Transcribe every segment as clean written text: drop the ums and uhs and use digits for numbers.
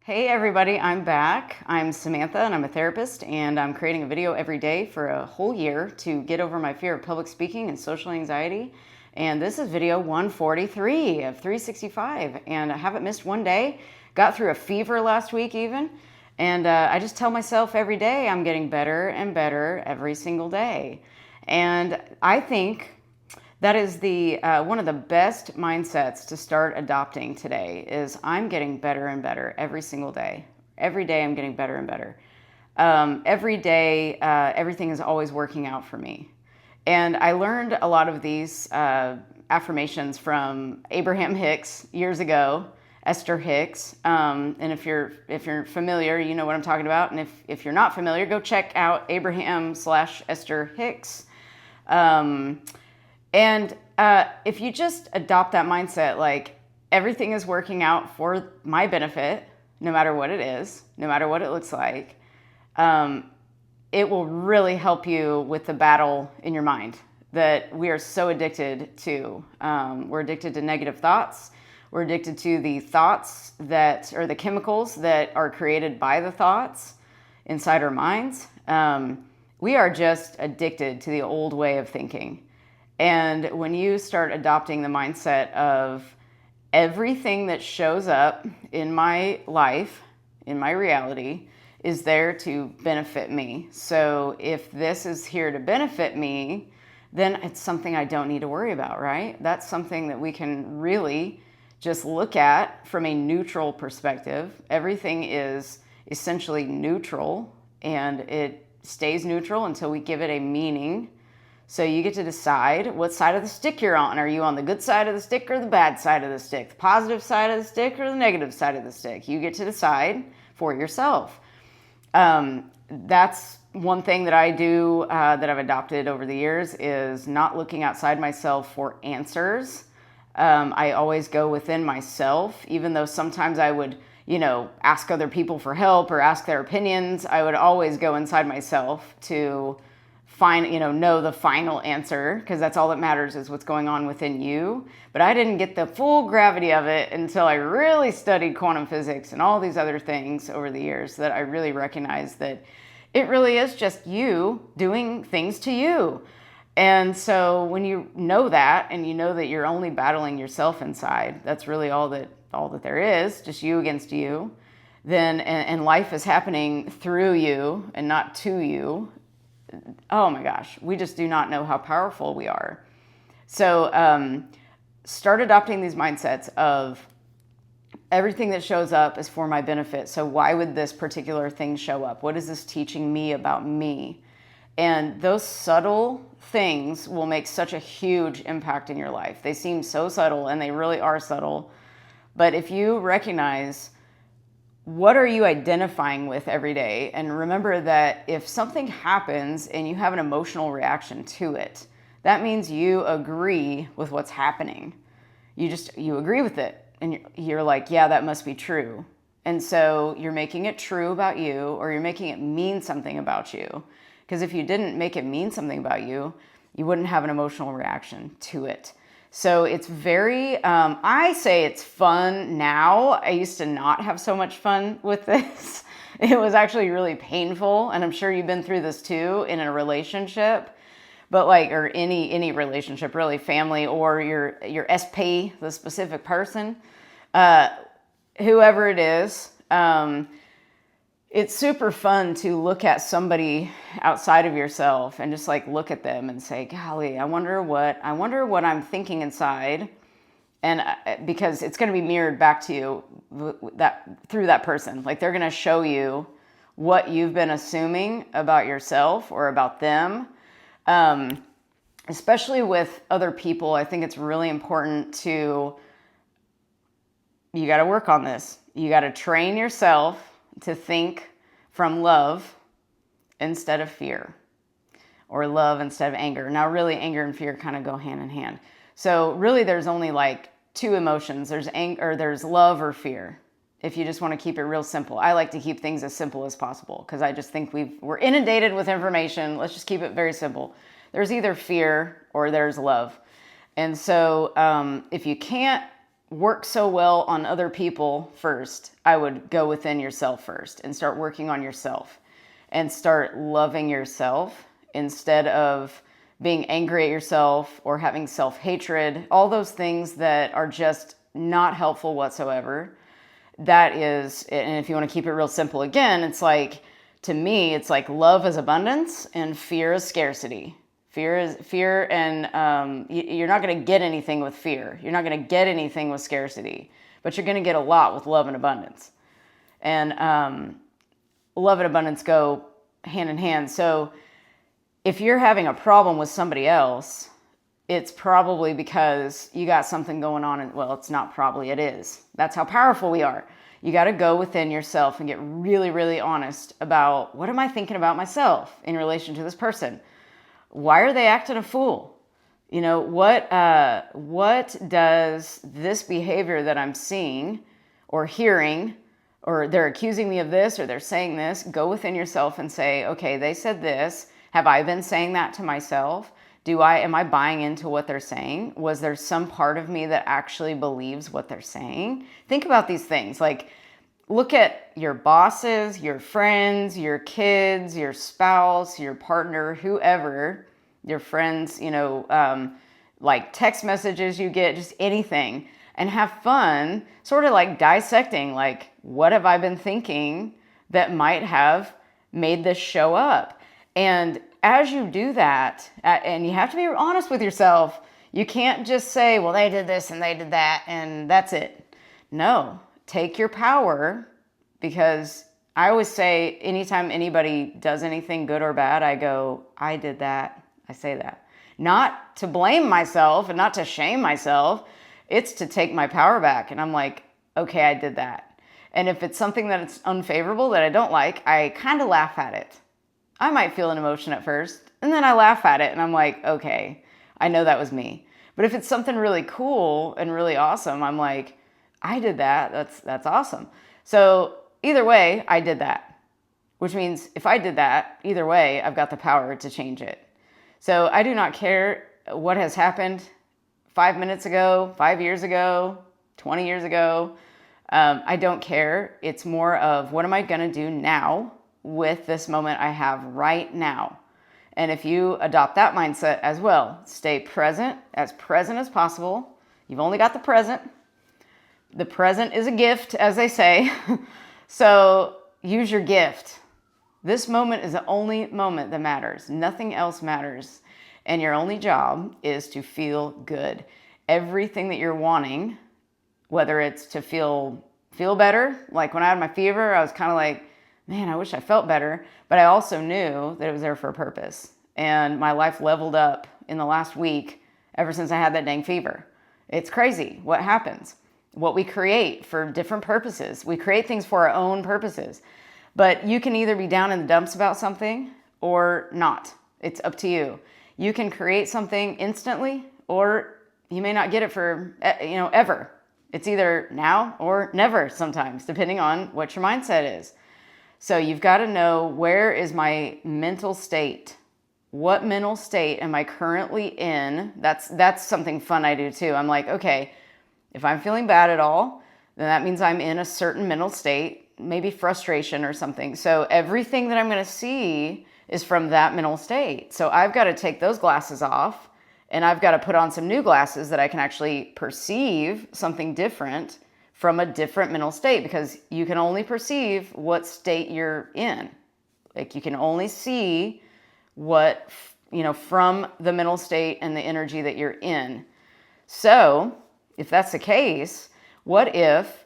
Hey everybody, I'm back. I'm Samantha and I'm a therapist, and I'm creating a video every day for a whole year to get over my fear of public speaking and social anxiety. And this is video 143 of 365, and I haven't missed one day. Got through a fever last week even, and I just tell myself every day I'm getting better and better every single day. And I think that is the one of the best mindsets to start adopting today is I'm getting better and better every single day. Every day I'm getting better and better. Every day, everything is always working out for me. And I learned a lot of these affirmations from Abraham Hicks years ago, Esther Hicks. And if you're familiar, you know what I'm talking about. And if you're not familiar, go check out Abraham/Esther Hicks. And if you just adopt that mindset, like everything is working out for my benefit, no matter what it is, no matter what it looks like, it will really help you with the battle in your mind that we are so addicted to. We're addicted to negative thoughts. We're addicted to the thoughts that, or the chemicals that are created by the thoughts inside our minds. We are just addicted to the old way of thinking. And when you start adopting the mindset of everything that shows up in my life, in my reality, is there to benefit me. So if this is here to benefit me, then it's something I don't need to worry about, right? That's something that we can really just look at from a neutral perspective. Everything is essentially neutral, and it stays neutral until we give it a meaning. So you get to decide what side of the stick you're on. Are you on the good side of the stick or the bad side of the stick? The positive side of the stick or the negative side of the stick? You get to decide for yourself. That's one thing that I do that I've adopted over the years is not looking outside myself for answers. I always go within myself, even though sometimes I would, ask other people for help or ask their opinions. I would always go inside myself to know the final answer, because that's all that matters is what's going on within you. But I didn't get the full gravity of it until I really studied quantum physics and all these other things over the years, that I really recognized that it really is just you doing things to you. And so when you know that, and you know that you're only battling yourself inside, that's really all that there is, just you against you, then and life is happening through you and not to you. Oh my gosh, we just do not know how powerful we are. So start adopting these mindsets of everything that shows up is for my benefit. So why would this particular thing show up? What is this teaching me about me? And those subtle things will make such a huge impact in your life. They seem so subtle, and they really are subtle. But if you recognize what are you identifying with every day? And remember that if something happens and you have an emotional reaction to it, that means you agree with what's happening. You agree with it, and you're like, yeah, that must be true. And so you're making it true about you, or you're making it mean something about you. Because if you didn't make it mean something about you, you wouldn't have an emotional reaction to it. So it's very, I say it's fun now. I used to not have so much fun with this. It was actually really painful. And I'm sure you've been through this too in a relationship, but or any relationship, really, family or your SP, the specific person, whoever it is. It's super fun to look at somebody outside of yourself and just look at them and say, golly, I wonder what I'm thinking inside. And because it's going to be mirrored back to you through that person. They're going to show you what you've been assuming about yourself or about them. Especially with other people, I think it's really important you got to work on this. You got to train yourself to think from love instead of fear, or love instead of anger. Now, really, anger and fear kind of go hand in hand. So really, there's only two emotions. There's anger, there's love or fear. If you just want to keep it real simple. I like to keep things as simple as possible because I just think we're inundated with information. Let's just keep it very simple. There's either fear or there's love. And so if you can't work so well on other people first, I would go within yourself first and start working on yourself and start loving yourself instead of being angry at yourself or having self-hatred, all those things that are just not helpful whatsoever. That is, and if you want to keep it real simple again, it's like, to me, it's like love is abundance and fear is scarcity. Fear, and you're not going to get anything with fear. You're not going to get anything with scarcity, but you're going to get a lot with love and abundance. And love and abundance go hand in hand. So if you're having a problem with somebody else, it's probably because you got something going on. And well, it's not probably, it is. That's how powerful we are. You got to go within yourself and get really, really honest about, what am I thinking about myself in relation to this person? Why are they acting a fool? You know, what does this behavior that I'm seeing or hearing, or they're accusing me of this, or they're saying this, go within yourself and say, okay, they said this. Have I been saying that to myself? Am I buying into what they're saying? Was there some part of me that actually believes what they're saying? Think about these things. Like, look at your bosses, your friends, your kids, your spouse, your partner, whoever, your friends, like text messages you get, just anything, and have fun sort of like dissecting, like, what have I been thinking that might have made this show up? And as you do that, and you have to be honest with yourself, you can't just say, well, they did this and they did that, and that's it. No, take your power, because I always say, anytime anybody does anything good or bad, I go, I did that. I say that. Not to blame myself and not to shame myself. It's to take my power back. And I'm like, okay, I did that. And if it's something that it's unfavorable that I don't like, I kind of laugh at it. I might feel an emotion at first, and then I laugh at it, and I'm like, okay, I know that was me. But if it's something really cool and really awesome, I'm like, I did that. That's awesome. So either way, I did that, which means if I did that, either way, I've got the power to change it. So I do not care what has happened 5 minutes ago, 5 years ago, 20 years ago. I don't care. It's more of, what am I going to do now with this moment I have right now? And if you adopt that mindset as well, stay present as possible. You've only got the present. The present is a gift, as they say. So use your gift. This moment is the only moment that matters. Nothing else matters. And your only job is to feel good. Everything that you're wanting, whether it's to feel better, like when I had my fever, I was kind of like, man, I wish I felt better. But I also knew that it was there for a purpose. And my life leveled up in the last week ever since I had that dang fever. It's crazy what happens, what we create for different purposes. We create things for our own purposes. But you can either be down in the dumps about something or not. It's up to you. You can create something instantly, or you may not get it for, ever. It's either now or never sometimes, depending on what your mindset is. So you've got to know, where is my mental state? What mental state am I currently in? That's something fun I do too. I'm like, okay, if I'm feeling bad at all, then that means I'm in a certain mental state, maybe frustration or something. So everything that I'm going to see is from that mental state. So I've got to take those glasses off, and I've got to put on some new glasses that I can actually perceive something different from a different mental state, because you can only perceive what state you're in. Like, you can only see what, from the mental state and the energy that you're in. So if that's the case, what if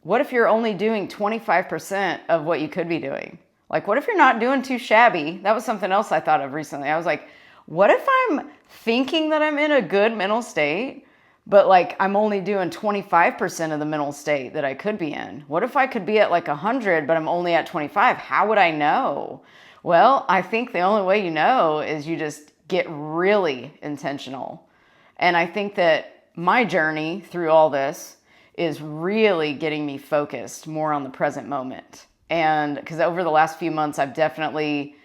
you're only doing 25% of what you could be doing? Like, what if you're not doing too shabby? That was something else I thought of recently. I was like, what if I'm thinking that I'm in a good mental state, but like I'm only doing 25% of the mental state that I could be in? What if I could be at like 100, but I'm only at 25? How would I know? Well, I think the only way you know is you just get really intentional. And I think that my journey through all this is really getting me focused more on the present moment. And because over the last few months, I've definitely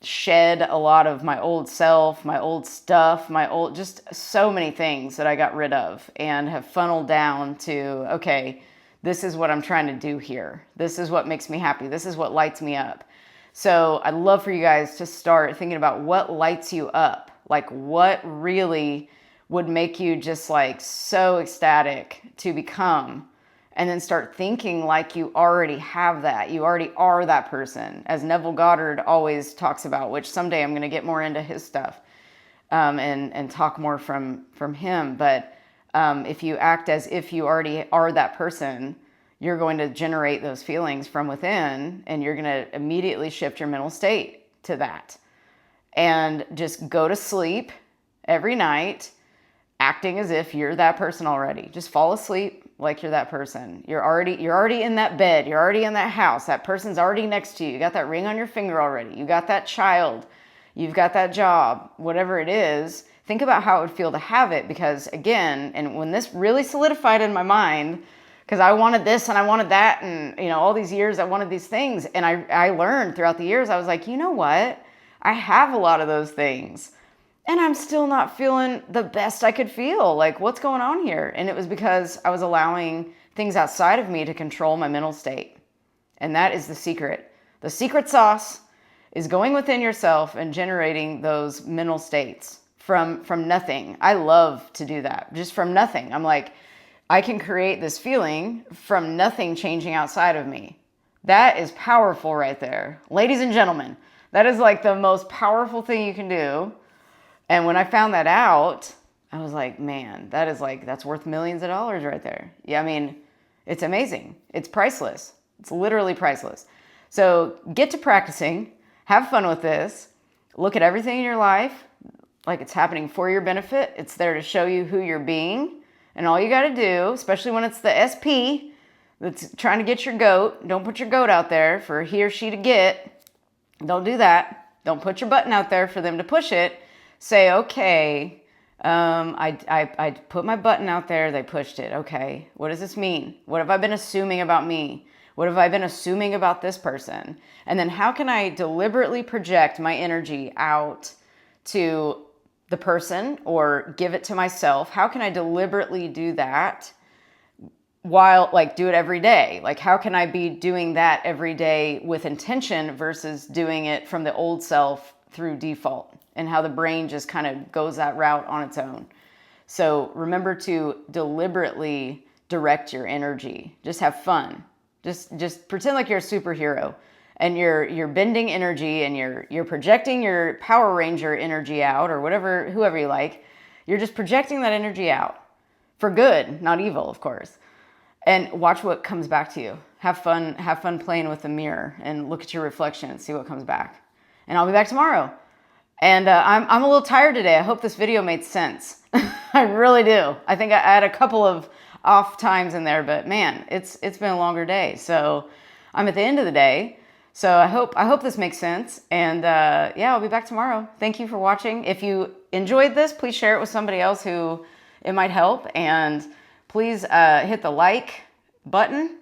shed a lot of my old self, my old stuff, just so many things that I got rid of and have funneled down to, okay, this is what I'm trying to do here. This is what makes me happy. This is what lights me up. So I'd love for you guys to start thinking about what lights you up. Like what really would make you just like so ecstatic to become, and then start thinking like you already have that. You already are that person, as Neville Goddard always talks about, which someday I'm going to get more into his stuff and talk more from him. But if you act as if you already are that person, you're going to generate those feelings from within, and you're going to immediately shift your mental state to that. And just go to sleep every night acting as if you're that person already. Just fall asleep like you're that person. You're already in that bed. You're already in that house. That person's already next to you. You got that ring on your finger already. You got that child. You've got that job. Whatever it is, think about how it would feel to have it. Because again, and when this really solidified in my mind, because I wanted this and I wanted that, and all these years I wanted these things, and I learned throughout the years, I was like, you know what? I have a lot of those things, and I'm still not feeling the best I could feel. Like, what's going on here? And it was because I was allowing things outside of me to control my mental state. And that is the secret. The secret sauce is going within yourself and generating those mental states from nothing. I love to do that, just from nothing. I'm like, I can create this feeling from nothing changing outside of me. That is powerful right there. Ladies and gentlemen, that is like the most powerful thing you can do. And when I found that out, I was like, man, that's worth millions of dollars right there. Yeah, I mean, it's amazing. It's priceless. It's literally priceless. So get to practicing, have fun with this, look at everything in your life like it's happening for your benefit. It's there to show you who you're being. And all you got to do, especially when it's the SP that's trying to get your goat, don't put your goat out there for he or she to get. Don't do that. Don't put your button out there for them to push it. Say, okay, I put my button out there. They pushed it. Okay, what does this mean? What have I been assuming about me? What have I been assuming about this person? And then how can I deliberately project my energy out to the person or give it to myself? How can I deliberately do that while do it every day? Like, how can I be doing that every day with intention versus doing it from the old self through default, and how the brain just kind of goes that route on its own? So remember to deliberately direct your energy. Just have fun. Just pretend like you're a superhero. And you're bending energy, and you're projecting your Power Ranger energy out, or whoever you like. You're just projecting that energy out for good, not evil, of course. And watch what comes back to you. Have fun playing with the mirror and look at your reflection and see what comes back. And I'll be back tomorrow. And I'm a little tired today. I hope this video made sense. I really do. I think I had a couple of off times in there, but man, it's been a longer day. So I'm at the end of the day. So I hope this makes sense. And yeah, I'll be back tomorrow. Thank you for watching. If you enjoyed this, please share it with somebody else who it might help. And please hit the like button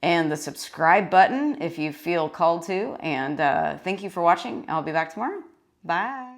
and the subscribe button if you feel called to. And thank you for watching. I'll be back tomorrow. Bye.